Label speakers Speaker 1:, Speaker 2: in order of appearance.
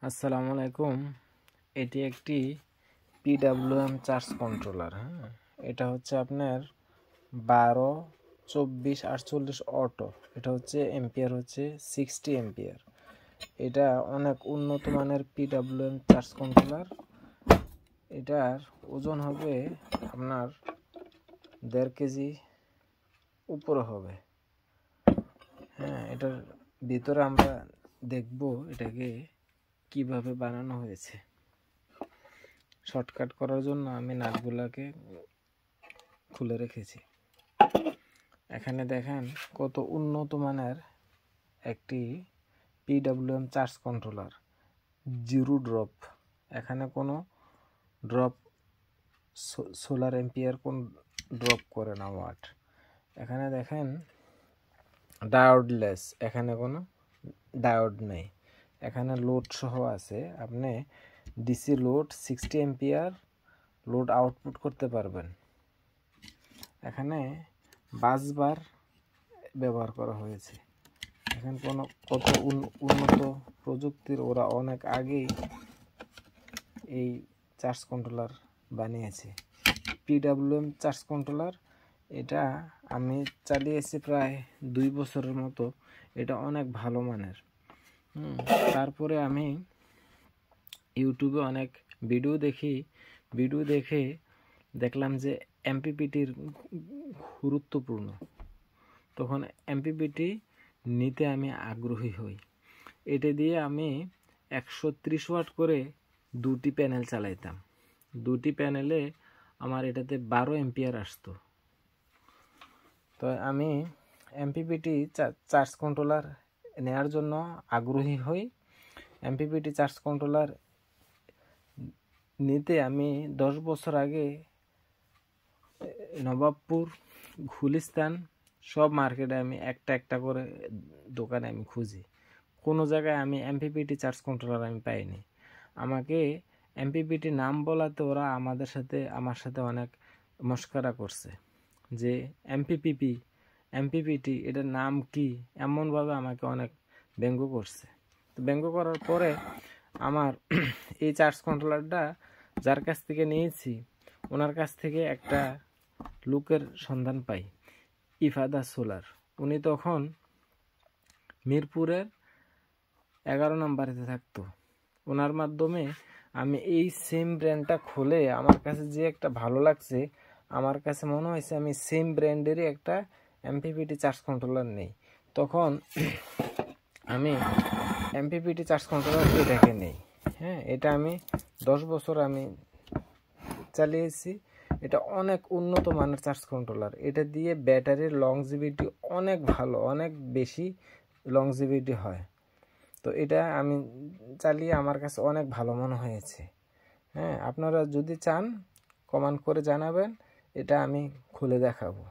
Speaker 1: আসসালামু আলাইকুম। এটি একটি পিডব্লিউএম চার্জ কন্ট্রোলার। এটা হচ্ছে আপনার 12, 24, 48 অটো। এটা হচ্ছে এম্পিয়ার হচ্ছে 60 এম্পিয়ার। এটা অনেক উন্নত মানের পিডব্লিউএম চার্জ কন্ট্রোলার। এটার ওজন হবে আপনার 1.5 কেজি উপরে হবে। এটার ভিতরে আমরা দেখব এটাকে কিভাবে বানানো হয়েছে। শর্টকাট করার জন্য আমি নাটগুলোকে খুলে রেখেছি। এখানে দেখেন কত উন্নত মানের একটি PWM charge controller, zero drop. এখানে কোনো ড্রপ সোলার এম্পিয়ার কোন ড্রপ করে না ওয়াট। এখানে দেখেন ডায়োডলেস, এখানে কোনো ডায়োড নেই। এখানে লোড সহ আছে। আপনি DC load 60 ampere load output করতে পারবেন। এখানে বাসবার ব্যবহার করা হয়েছে। এখানে কত উন্নত প্রযুক্তির, ওরা অনেক আগেই এই চার্জ কন্ট্রোলার বানিয়েছে। পিডব্লিউএম চার্জ কন্ট্রোলার এটা আমি চালিয়েছি প্রায় 2 বছরের মতো। এটা অনেক ভালো মানের। তারপরে আমি ইউটিউবে অনেক ভিডিও দেখে দেখলাম যে এমপিপিটির গুরুত্বপূর্ণ। তখন এমপিপিটি নিতে আমি আগ্রহী হই। এটা দিয়ে আমি 130 ওয়াট করে 2টি প্যানেল চালাইতাম। 2টি প্যানেলে আমার এটাতে 12 এম্পিয়ার আসতো। তো আমি এমপিপিটি চার্জ কন্ট্রোলার নেওয়ার জন্য আগ্রহী হই। এমপিপিটি চার্জ কন্ট্রোলার নিতে আমি 10 বছর আগে নবাবপুর, গুলিস্তান সব মার্কেটে আমি একটা করে দোকানে আমি খুঁজি। কোনো জায়গায় আমি এমপিপিটি চার্জ কন্ট্রোলার আমি পাইনি। আমাকে এমপিপিটি নাম বলাতে ওরা আমার সাথে অনেক মস্করা করছে যে এমপিপিটি এটার নাম কি, এমনভাবে আমাকে অনেক ব্যঙ্গ করছে। তো ব্যঙ্গ করার পরে আমার এই চার্জ কন্ট্রোলারটা যার কাছ থেকে নিয়েছি ওনার কাছ থেকে একটা লোকের সন্ধান পাই, ইফাদা সোলার। উনি তখন মিরপুরের 11 নম্বরেতে থাকতো। ওনার মাধ্যমে আমি এই সেম ব্র্যান্ডটা খুলে আমার কাছে যে একটা ভালো লাগছে, আমার কাছে মনে হয়েছে আমি সেম ব্র্যান্ডেরই একটা এমপিপিটি চার্জ কন্ট্রোলার নেই। তখন আমি এমপিপিটি চার্জ কন্ট্রোলার এটাকে নেই। এটা আমি 10 বছর আমি চালিয়েছি। এটা অনেক উন্নত মানের চার্জ কন্ট্রোলার। এটা দিয়ে ব্যাটারির লংজিভিটি অনেক ভালো, অনেক বেশি লংজিভিটি হয়। তো এটা আমি চালিয়ে আমার কাছে অনেক ভালো মনে হয়েছে। আপনারা যদি চান কমেন্ট করে জানাবেন, এটা আমি খুলে দেখাবো।